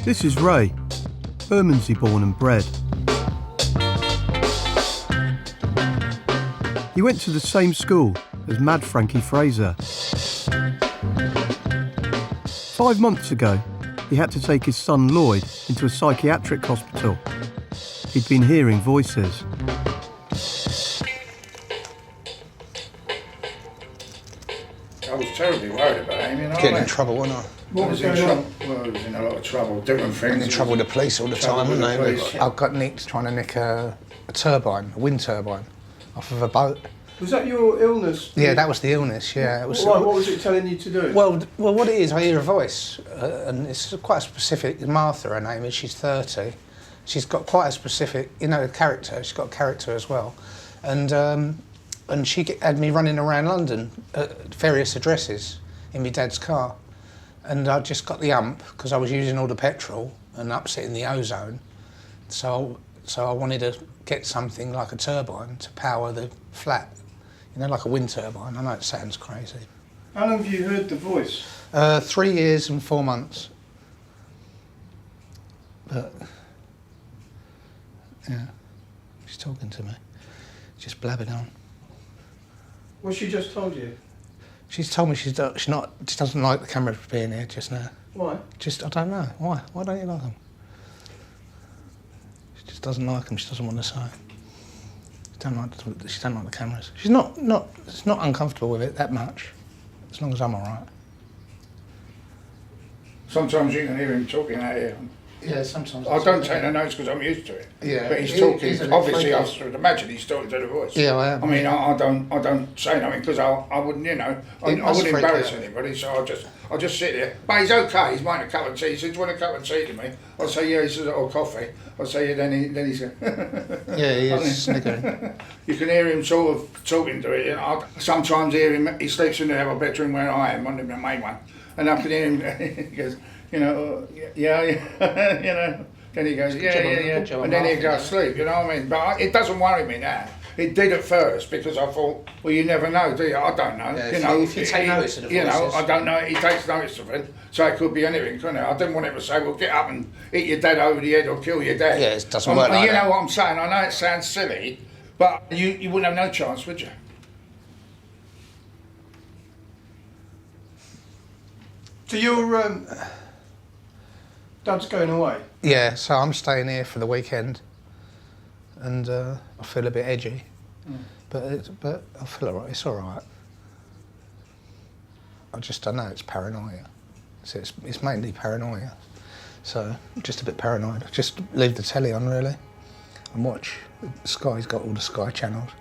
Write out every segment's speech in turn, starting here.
This is Ray, Bermondsey born and bred. He went to the same school as Mad Frankie Fraser. 5 months ago, he had to take his son Lloyd into a psychiatric hospital. He'd been hearing voices. I was terribly worried about him, you know. Getting in trouble, wasn't I? What was in trouble? Well, he was in a lot of trouble, different things. Getting in trouble with the police all the time, wasn't they? I got nicked trying to nick a turbine, a wind turbine, off of a boat. Was that your illness? Yeah, that was the illness, yeah. It was, what was it telling you to do? Well, what it is, I hear a voice, and it's quite specific. Martha, her name is, she's 30. She's got quite a specific, character. She's got a character as well. And she had me running around London at various addresses in my dad's car. And I just got the ump because I was using all the petrol and upsetting the ozone. So I wanted to get something like a turbine to power the flat, like a wind turbine. I know it sounds crazy. How long have you heard the voice? 3 years and 4 months. But, yeah, she's talking to me, just blabbing on. Well, she just told you. She's told me she doesn't like the camera being here just now. Why? I don't know. Why? Why don't you like them? She just doesn't like them. She doesn't want to say. She don't like the cameras. She's not uncomfortable with it that much, as long as I'm all right. Sometimes you can hear him talking out here. Yeah, sometimes. I don't take the notes because I'm used to it. Yeah. But he's talking. Obviously, I should imagine he's talking to the voice. Yeah, I am. I mean, I don't say nothing because I wouldn't, I wouldn't embarrass anybody. So I'll just sit there. But he's okay. He's wanting a cup of tea. He says, "Do you want a cup of tea to me?" I'll say, "Yeah." He says, "Or coffee." I'll say, "Yeah." Then he's. Yeah, he is sniggering. You can hear him sort of talking to it. I sometimes hear him. He sleeps in the other bedroom where I am, on the main one, and I can hear him. He goes, yeah. Then he goes, yeah, and then he goes to sleep, you know what I mean? But it doesn't worry me now. It did at first because I thought, well, you never know, do you? I don't know. Yeah, if you take notice of the voices. I don't know. He takes notice of it, so it could be anything, couldn't it? I didn't want him to say, well, get up and hit your dad over the head or kill your dad. Yeah, it doesn't work like that. You know what I'm saying? I know it sounds silly, but you wouldn't have no chance, would you? So your dad's going away? Yeah, so I'm staying here for the weekend, and I feel a bit edgy, but I feel alright. It's all right. I know it's paranoia. So it's mainly paranoia. So just a bit paranoid. Just leave the telly on really, and watch. Sky's got all the Sky channels.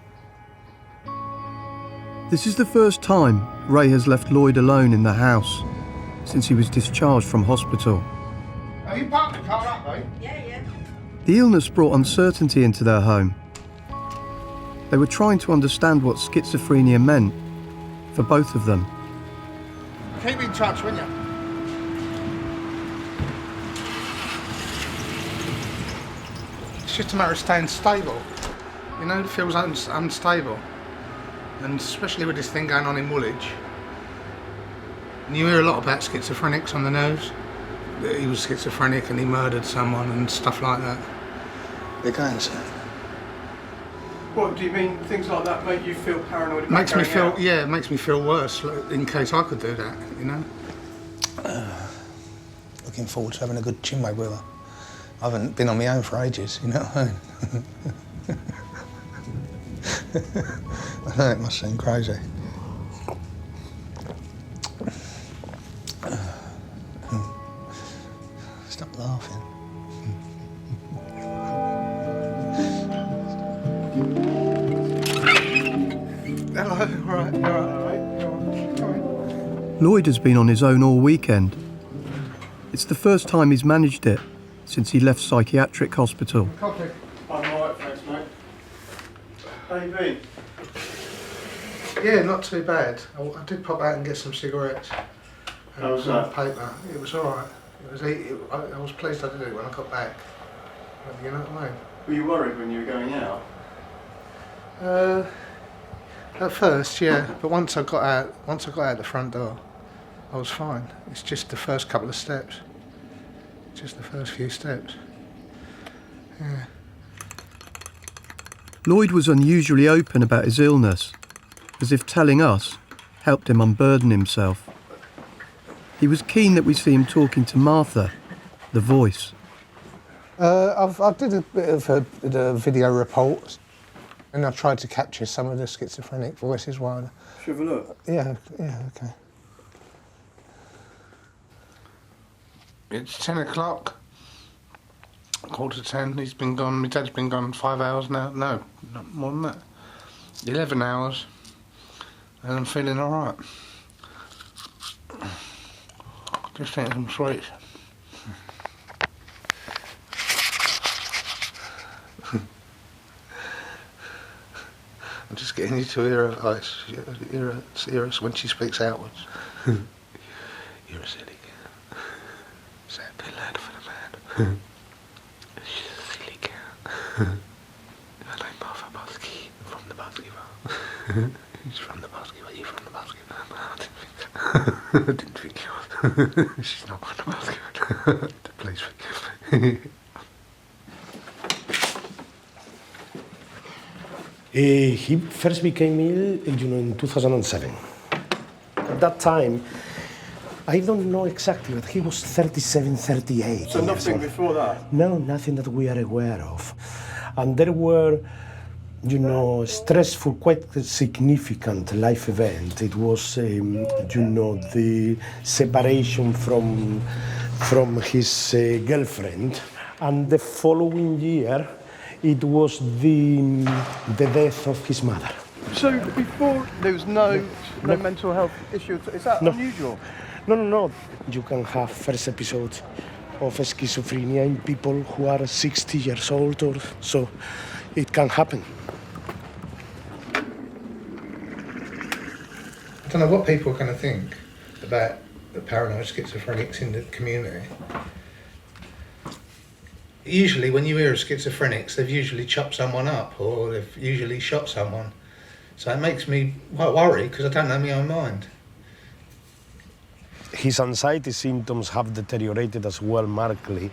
This is the first time Ray has left Lloyd alone in the house since he was discharged from hospital. Have you parked the car up, mate? Yeah. The illness brought uncertainty into their home. They were trying to understand what schizophrenia meant for both of them. Keep in touch, won't you? It's just a matter of staying stable. It feels unstable, and especially with this thing going on in Woolwich. And you hear a lot about schizophrenics on the news. That he was schizophrenic and he murdered someone and stuff like that. They're going to. What do you mean? Things like that make you feel paranoid about Makes me feel, out? yeah, it makes me feel worse. In case I could do that, Looking forward to having a good chinwag with her. I haven't been on my own for ages, you know what I mean? I know it must seem crazy. Stop laughing. Hello, all right. Lloyd has been on his own all weekend. It's the first time he's managed it since he left psychiatric hospital. Coffee. I'm all right, thanks, mate. How you been? Yeah, not too bad. I did pop out and get some cigarettes. How was that? Paper. It was all right. I was pleased I did it when I got back. You know what I mean? Were you worried when you were going out? At first, yeah, but once I got out the front door, I was fine. It's just the first couple of steps. just the first few steps. Yeah. Lloyd was unusually open about his illness, as if telling us helped him unburden himself. He was keen that we see him talking to Martha, the voice. I did a bit of a video report, and I tried to capture some of the schizophrenic voices while... Should we have a look? Yeah, okay. It's 10 o'clock, 10:15, he's been gone, my dad's been gone 5 hours now, no, not more than that, 11 hours, and I'm feeling alright. Just eating some sweets. I'm just getting used to hear her when she speaks outwards. You're a silly girl. Say a bit louder for the man. She's a silly girl. And I'm Martha Bosky from the Bosky Bar. He's from the Bosky Bar. You from the Bosky Bar? I didn't think you was. She's not from the Bosky Bar. Please forgive me. He first became ill, in 2007. At that time, I don't know exactly, but he was 37, 38. So nothing before that? No, nothing that we are aware of. And there were, stressful, quite significant life event. It was, the separation from his girlfriend. And the following year, it was the death of his mother. So before there was no mental health issue, is that unusual? No. You can have first episode of schizophrenia in people who are 60 years old or so. It can happen. I don't know what people are going to think about the paranoid schizophrenics in the community. Usually when you hear of schizophrenics, they've usually chopped someone up or they've usually shot someone. So it makes me quite worried because I don't know my own mind. His anxiety symptoms have deteriorated as well markedly.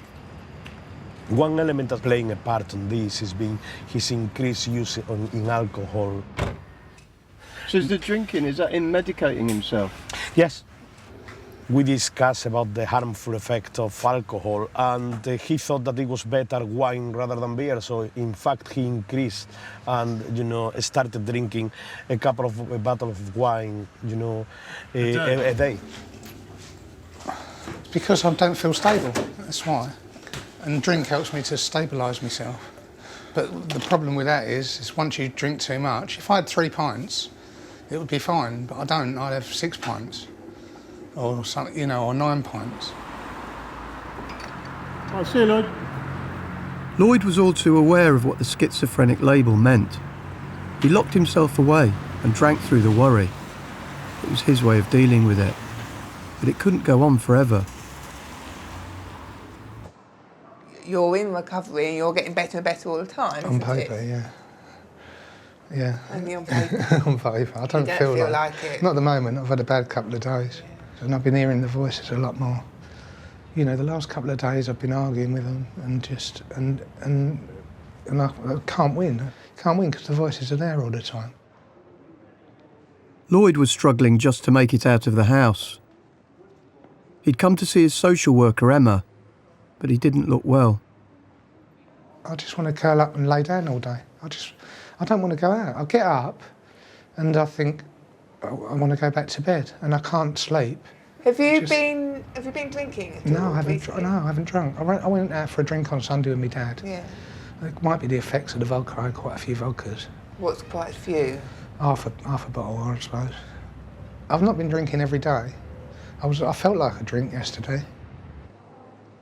One element that's playing a part on this has been his increased use in alcohol. So is the drinking, is that in medicating himself? Yes. We discussed about the harmful effect of alcohol, and he thought that it was better wine rather than beer, so in fact he increased and, started drinking a bottle of wine, a day. It's because I don't feel stable, that's why. And drink helps me to stabilise myself. But the problem with that is once you drink too much, if I had 3 pints, it would be fine, but I don't, I'd have 6 pints. Or something, or 9 pints. I'll see you, Lloyd. Lloyd was all too aware of what the schizophrenic label meant. He locked himself away and drank through the worry. It was his way of dealing with it. But it couldn't go on forever. You're in recovery and you're getting better and better all the time, On isn't paper, it? yeah. Yeah. Only on paper. On paper. I don't feel feel like it. Not at the moment. I've had a bad couple of days. And I've been hearing the voices a lot more. The last couple of days I've been arguing with them and I can't win. I can't win because the voices are there all the time. Lloyd was struggling just to make it out of the house. He'd come to see his social worker, Emma, but he didn't look well. I just want to curl up and lay down all day. I don't want to go out. I get up and I think, I want to go back to bed and I can't sleep. Have you been drinking at all? No, I haven't drunk. I went out for a drink on Sunday with my dad. Yeah. It might be the effects of the vodka. I had quite a few vodkas. What's quite a few? Half a bottle, I suppose. I've not been drinking every day. I felt like a drink yesterday.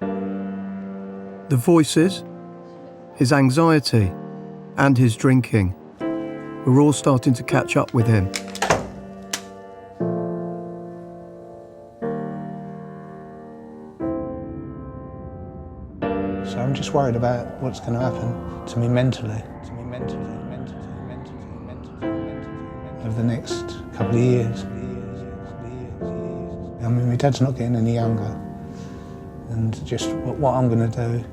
The voices, his anxiety, and his drinking were all starting to catch up with him. So I'm just worried about what's going to happen to me mentally. Over the next couple of years. I mean, my dad's not getting any younger. and just what I'm going to do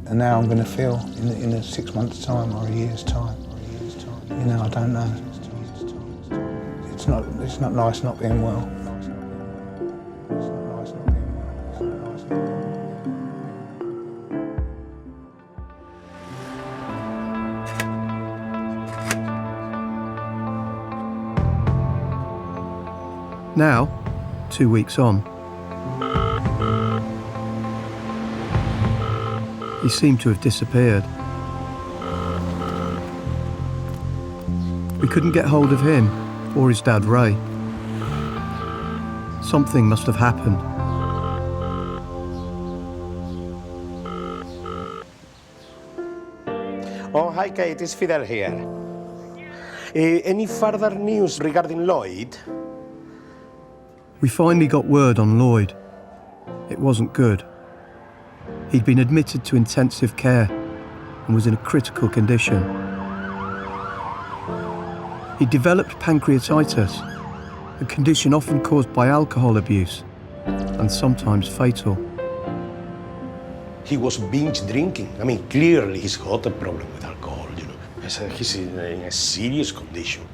and how I'm going to feel in a 6 months' time or a year's time. You know, I don't know. It's not nice not being well. Now, 2 weeks on, he seemed to have disappeared. We couldn't get hold of him or his dad Ray. Something must have happened. Oh, hi Kate, it's Fidel here. Any further news regarding Lloyd? We finally got word on Lloyd. It wasn't good. He'd been admitted to intensive care and was in a critical condition. He developed pancreatitis, a condition often caused by alcohol abuse and sometimes fatal. He was binge drinking. I mean, clearly he's got a problem with alcohol, you know. He's in a serious condition.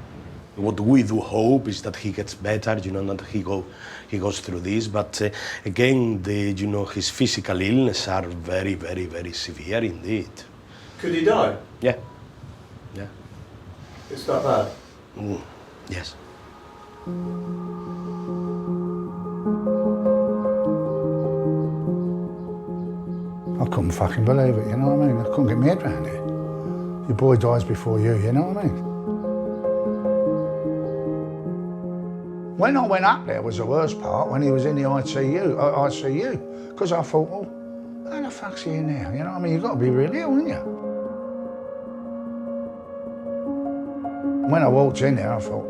What we do hope is that he gets better, you know, not he goes through this. But again, his physical illness are very, very, very severe indeed. Could he die? Yeah. It's that bad? Yes. I couldn't fucking believe it, you know what I mean? I couldn't get my head around it. Your boy dies before you know what I mean? When I went up there was the worst part, when he was in the ICU, because I thought, well, how the fuck's he in there? You know what I mean? You've got to be really ill, haven't you? When I walked in there, I thought,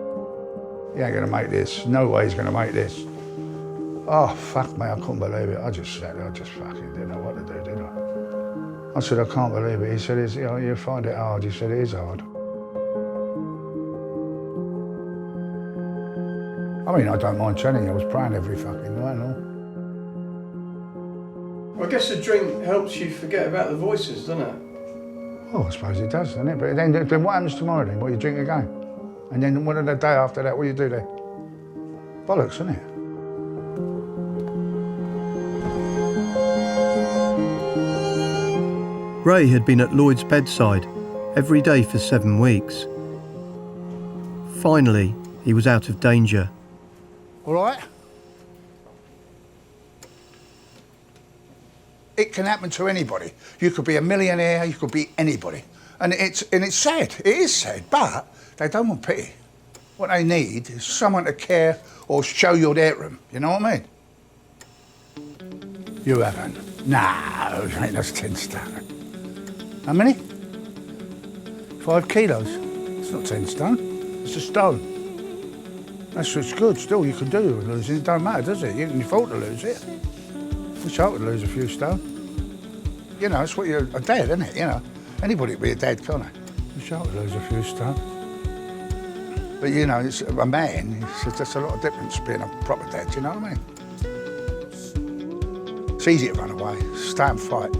he ain't gonna make this. No way he's gonna make this. Oh, fuck me, I couldn't believe it. I just sat there, I just fucking didn't know what to do, did I? I said, I can't believe it. He said, you find it hard. He said, it is hard. I mean, I don't mind telling you, I was praying every fucking night, no? Well, I guess a drink helps you forget about the voices, doesn't it? Oh, I suppose it does, doesn't it? But then what happens tomorrow then? What, you drink again? And then what the day after that, what do you do then? Bollocks, isn't it? Ray had been at Lloyd's bedside every day for 7 weeks. Finally, he was out of danger. All right? It can happen to anybody. You could be a millionaire, you could be anybody. And it's sad, it is sad, but they don't want pity. What they need is someone to care or show you're there to them, you know what I mean? You haven't. No, mate, that's 10 stone. How many? 5 kilos. It's not 10 stone, it's a stone. That's what's good, still you can do with losing, it don't matter, does it? You can afford to lose it. Wish I could lose a few stone. You know, it's what you're a dad, isn't it? You know, anybody could be a dad, can't they? Wish I could lose a few stone. But you know, it's a man, there's a lot of difference being a proper dad, you know what I mean? It's easy to run away, stay and fight.